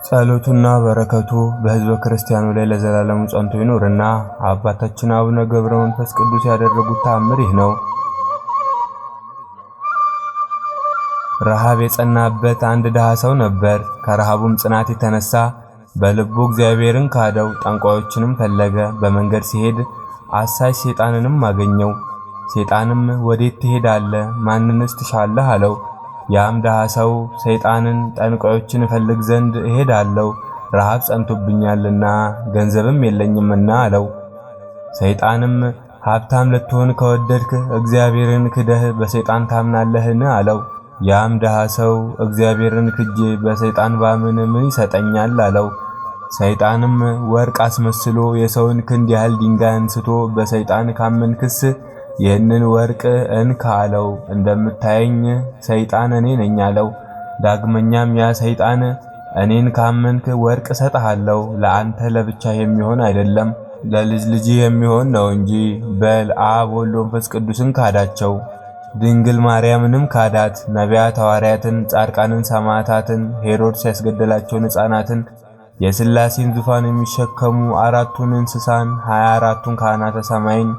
ጸሎቱና በረከቱ በሕዝበ ክርስቲያኑ ላይ ለዘላለሙ ጸንቶ ይኑርና አባታችን አቡነ ገብረ መንፈስ ቅዱስ ያደረጉት ተአምር ይህ ነው። ረሃብ የጸናበት አንድ ድሃ ሰው ነበር። ከረሃቡም ጽናት የተነሳ በልቡ እግዚአብሔርን ካደው፣ ጠንቋዮችንም ፈለገ። በመንገድ ሲሄድ አሳች ሰይጣንንም አገኘው። ሰይጣንም ወዴት ትሄዳለህ? ማንንስ ትሻለህ? አለው። ያም ድሃ ሰው ሰይጣንን ጠንቋዮችን እፈልግ ዘንድ እሄዳለሁ፣ ረሃብ ጸንቶብኛልና ገንዘብም የለኝምና አለው። ሰይጣንም ሀብታም ልትሆን ከወደድክ እግዚአብሔርን ክደህ በሰይጣን ታምናለህን? አለው። ያም ድሃ ሰው እግዚአብሔርን ክጄ በሰይጣን ባምን ምን ይሰጠኛል? አለው። ሰይጣንም ወርቅ አስመስሎ የሰውን ክንድ ያህል ድንጋይ አንስቶ በሰይጣን ካመንክስ ይህንን ወርቅ እንካ አለው። እንደምታየኝ ሰይጣን እኔ ነኝ አለው። ዳግመኛም ያ ሰይጣን እኔን ካመንክ ወርቅ እሰጥሃለሁ፣ ለአንተ ለብቻ የሚሆን አይደለም ለልጅ ልጅ የሚሆን ነው እንጂ በል አብ ወልድ መንፈስ ቅዱስን ካዳቸው። ድንግል ማርያምንም ካዳት። ነቢያት ሐዋርያትን፣ ጻድቃንን፣ ሰማዕታትን፣ ሄሮድስ ያስገደላቸውን ሕፃናትን፣ የሥላሴን ዙፋን የሚሸከሙ አራቱን እንስሳን፣ 24ቱን ካህናተ ሰማይን፣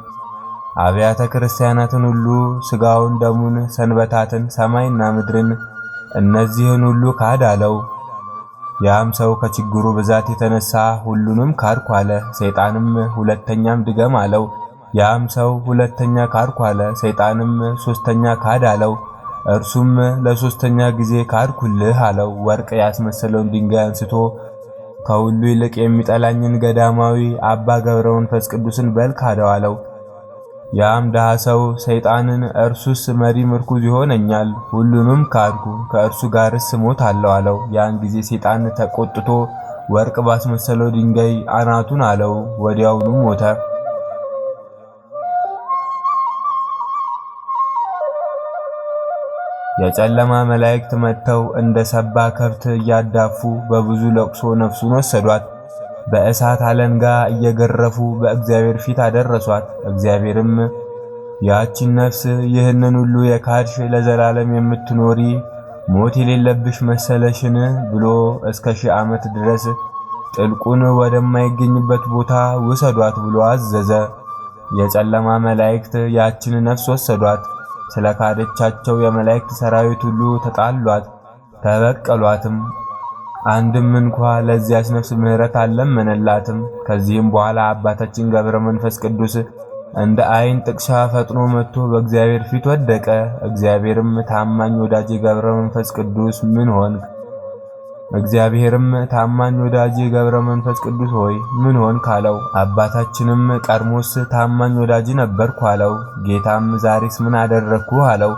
አብያተ ክርስቲያናትን ሁሉ፣ ሥጋውን ደሙን፣ ሰንበታትን፣ ሰማይና ምድርን እነዚህን ሁሉ ካድ አለው። ያም ሰው ከችግሩ ብዛት የተነሳ ሁሉንም ካድኩ አለ። ሰይጣንም ሁለተኛም ድገም አለው። ያም ሰው ሁለተኛ ካድኩ አለ። ሰይጣንም ሶስተኛ ካድ አለው። እርሱም ለሶስተኛ ጊዜ ካድኩልህ አለው። ወርቅ ያስመሰለውን ድንጋይ አንስቶ ከሁሉ ይልቅ የሚጠላኝን ገዳማዊ አባ ገብረ መንፈስ ቅዱስን በል ካደው አለው። ያም ድሃ ሰው ሰይጣንን እርሱስ መሪ ምርኩዝ ይሆነኛል፣ ሁሉንም ካድኩ፣ ከእርሱ ጋርስ እሞታለሁ አለው። ያን ጊዜ ሰይጣን ተቆጥቶ ወርቅ ባስመሰለው ድንጋይ አናቱን አለው። ወዲያውኑ ሞተ። የጨለማ መላእክት መጥተው እንደ ሰባ ከብት እያዳፉ በብዙ ለቅሶ ነፍሱን ወሰዷት። በእሳት አለንጋ እየገረፉ በእግዚአብሔር ፊት አደረሷት። እግዚአብሔርም ያቺን ነፍስ ይህንን ሁሉ የካድሽ ለዘላለም የምትኖሪ ሞት የሌለብሽ መሰለሽን ብሎ እስከ 1000 ዓመት ድረስ ጥልቁን ወደማይገኝበት ቦታ ውሰዷት ብሎ አዘዘ። የጨለማ መላእክት ያችን ነፍስ ወሰዷት። ስለ ካደቻቸው የመላእክት ሰራዊት ሁሉ ተጣሏት፣ ተበቀሏትም። አንድም እንኳ ለዚያች ነፍስ ምሕረት አልለመነላትም። ከዚህም በኋላ አባታችን ገብረ መንፈስ ቅዱስ እንደ ዓይን ጥቅሻ ፈጥኖ መጥቶ በእግዚአብሔር ፊት ወደቀ። እግዚአብሔርም ታማኝ ወዳጄ ገብረ መንፈስ ቅዱስ ምን ሆንክ? እግዚአብሔርም ታማኝ ወዳጄ ገብረ መንፈስ ቅዱስ ሆይ ምን ሆንክ አለው። አባታችንም ቀድሞስ ታማኝ ወዳጅ ነበርኩ አለው። ጌታም ዛሬስ ምን አደረግኩ አለው።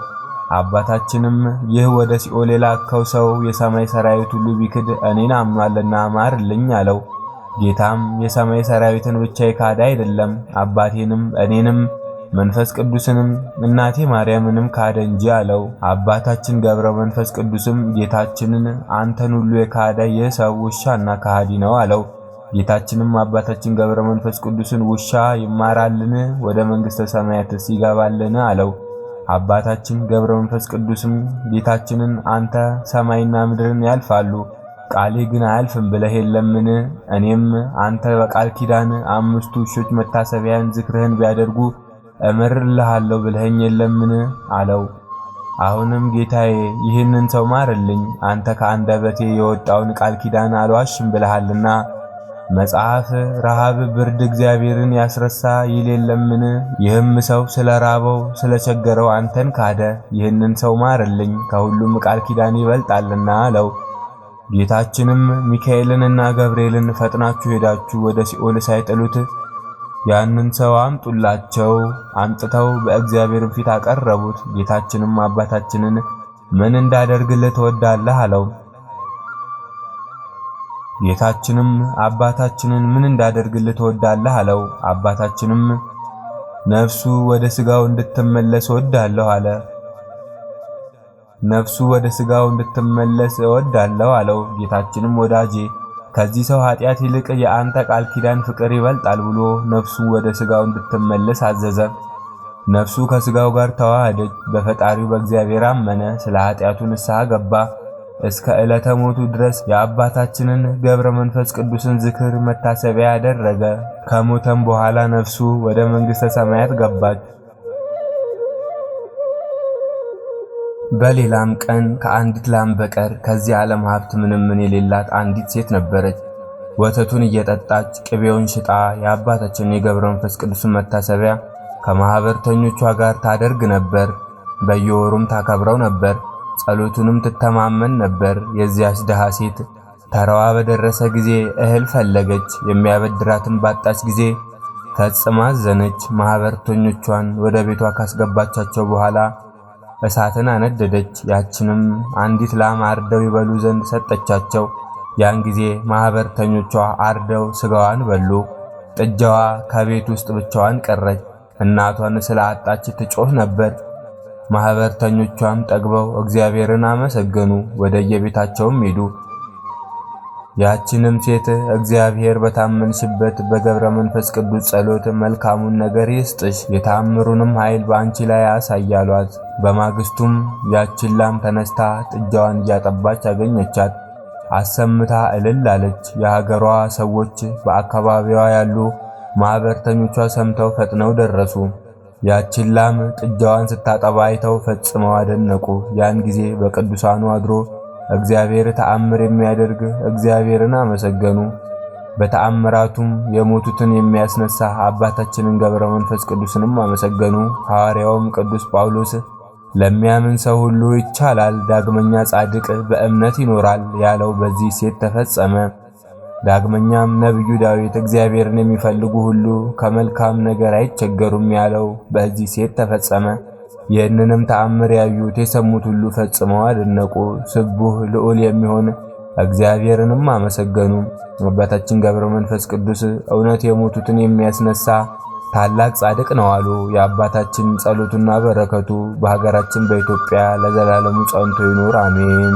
አባታችንም ይህ ወደ ሲኦል የላከው ሰው የሰማይ ሰራዊት ሁሉ ቢክድ እኔን አምኗልና ማርልኝ አለው። ጌታም የሰማይ ሰራዊትን ብቻ የካደ አይደለም አባቴንም እኔንም መንፈስ ቅዱስንም እናቴ ማርያምንም ካደ እንጂ አለው። አባታችን ገብረ መንፈስ ቅዱስም ጌታችንን አንተን ሁሉ የካደ ይህ ሰው ውሻና ከሃዲ ነው አለው። ጌታችንም አባታችን ገብረ መንፈስ ቅዱስን ውሻ ይማራልን? ወደ መንግሥተ ሰማያትስ ይገባልን? አለው። አባታችን ገብረ መንፈስ ቅዱስም ጌታችንን አንተ ሰማይና ምድርን ያልፋሉ ቃሌ ግን አያልፍም ብለህ የለምን? እኔም አንተ በቃል ኪዳን 5 ውሾች መታሰቢያን ዝክርህን ቢያደርጉ እምርልሃለሁ ብለኸኝ የለምን? አለው። አሁንም ጌታዬ ይህንን ሰው ማርልኝ፣ አንተ ከአንደበቴ የወጣውን ቃል ኪዳን አልዋሽም ብለሃልና። መጽሐፍ ረሃብ ብርድ እግዚአብሔርን ያስረሳ ይል የለምን? ይህም ሰው ስለ ራበው ስለ ቸገረው አንተን ካደ። ይህንን ሰው ማርልኝ፣ ከሁሉም ቃል ኪዳን ይበልጣልና አለው። ጌታችንም ሚካኤልንና ገብርኤልን ፈጥናችሁ ሄዳችሁ ወደ ሲኦል ሳይጥሉት ያንን ሰው አምጡላቸው። አምጥተው በእግዚአብሔር ፊት አቀረቡት። ጌታችንም አባታችንን ምን እንዳደርግልህ ትወዳለህ? አለው። ጌታችንም አባታችንን ምን እንዳደርግልህ ትወዳለህ? አለው። አባታችንም ነፍሱ ወደ ሥጋው እንድትመለስ እወዳለሁ አለ። ነፍሱ ወደ ሥጋው እንድትመለስ እወዳለሁ አለው። ጌታችንም ወዳጄ ከዚህ ሰው ኃጢአት ይልቅ የአንተ ቃል ኪዳን ፍቅር ይበልጣል ብሎ ነፍሱ ወደ ሥጋው እንድትመለስ አዘዘ። ነፍሱ ከሥጋው ጋር ተዋሃደች። በፈጣሪው በእግዚአብሔር አመነ። ስለ ኃጢአቱ ንስሐ ገባ። እስከ ዕለተ ሞቱ ድረስ የአባታችንን ገብረ መንፈስ ቅዱስን ዝክር መታሰቢያ ያደረገ። ከሞተም በኋላ ነፍሱ ወደ መንግሥተ ሰማያት ገባች። በሌላም ቀን ከአንዲት ላም በቀር ከዚህ ዓለም ሀብት ምንም የሌላት አንዲት ሴት ነበረች። ወተቱን እየጠጣች ቅቤውን ሽጣ የአባታችንን የገብረ መንፈስ ቅዱስን መታሰቢያ ከማኅበርተኞቿ ጋር ታደርግ ነበር። በየወሩም ታከብረው ነበር። ጸሎቱንም ትተማመን ነበር። የዚያች ድሃ ሴት ተራዋ በደረሰ ጊዜ እህል ፈለገች። የሚያበድራትን ባጣች ጊዜ ፈጽማ አዘነች። ማኅበርተኞቿን ወደ ቤቷ ካስገባቻቸው በኋላ እሳትን አነደደች። ያችንም አንዲት ላም አርደው ይበሉ ዘንድ ሰጠቻቸው። ያን ጊዜ ማኅበርተኞቿ አርደው ስጋዋን በሉ። ጥጃዋ ከቤት ውስጥ ብቻዋን ቀረች። እናቷን ስለ አጣች ትጮህ ነበር። ማኅበርተኞቿም ጠግበው እግዚአብሔርን አመሰገኑ፣ ወደ የቤታቸውም ሄዱ። ያችንም ሴት እግዚአብሔር በታመንሽበት በገብረ መንፈስ ቅዱስ ጸሎት መልካሙን ነገር ይስጥሽ፣ የተአምሩንም ኃይል በአንቺ ላይ ያሳያሏት። በማግስቱም ያችን ላም ተነስታ ጥጃዋን እያጠባች አገኘቻት። አሰምታ እልል አለች። የሀገሯ ሰዎች በአካባቢዋ ያሉ ማኅበርተኞቿ ሰምተው ፈጥነው ደረሱ። ያችን ላም ጥጃዋን ስታጠባ አይተው ፈጽመው አደነቁ። ያን ጊዜ በቅዱሳኑ አድሮ እግዚአብሔር ተአምር የሚያደርግ እግዚአብሔርን አመሰገኑ። በተአምራቱም የሞቱትን የሚያስነሳ አባታችንን ገብረ መንፈስ ቅዱስንም አመሰገኑ። ሐዋርያውም ቅዱስ ጳውሎስ ለሚያምን ሰው ሁሉ ይቻላል፣ ዳግመኛ ጻድቅ በእምነት ይኖራል ያለው በዚህ ሴት ተፈጸመ። ዳግመኛም ነቢዩ ዳዊት እግዚአብሔርን የሚፈልጉ ሁሉ ከመልካም ነገር አይቸገሩም ያለው በዚህ ሴት ተፈጸመ። ይህንንም ተአምር ያዩት የሰሙት ሁሉ ፈጽመው አደነቁ። ስቡህ ልዑል የሚሆን እግዚአብሔርንም አመሰገኑ። አባታችን ገብረ መንፈስ ቅዱስ እውነት የሞቱትን የሚያስነሳ ታላቅ ጻድቅ ነው አሉ። የአባታችን ጸሎቱና በረከቱ በሀገራችን በኢትዮጵያ ለዘላለሙ ጸንቶ ይኑር አሜን።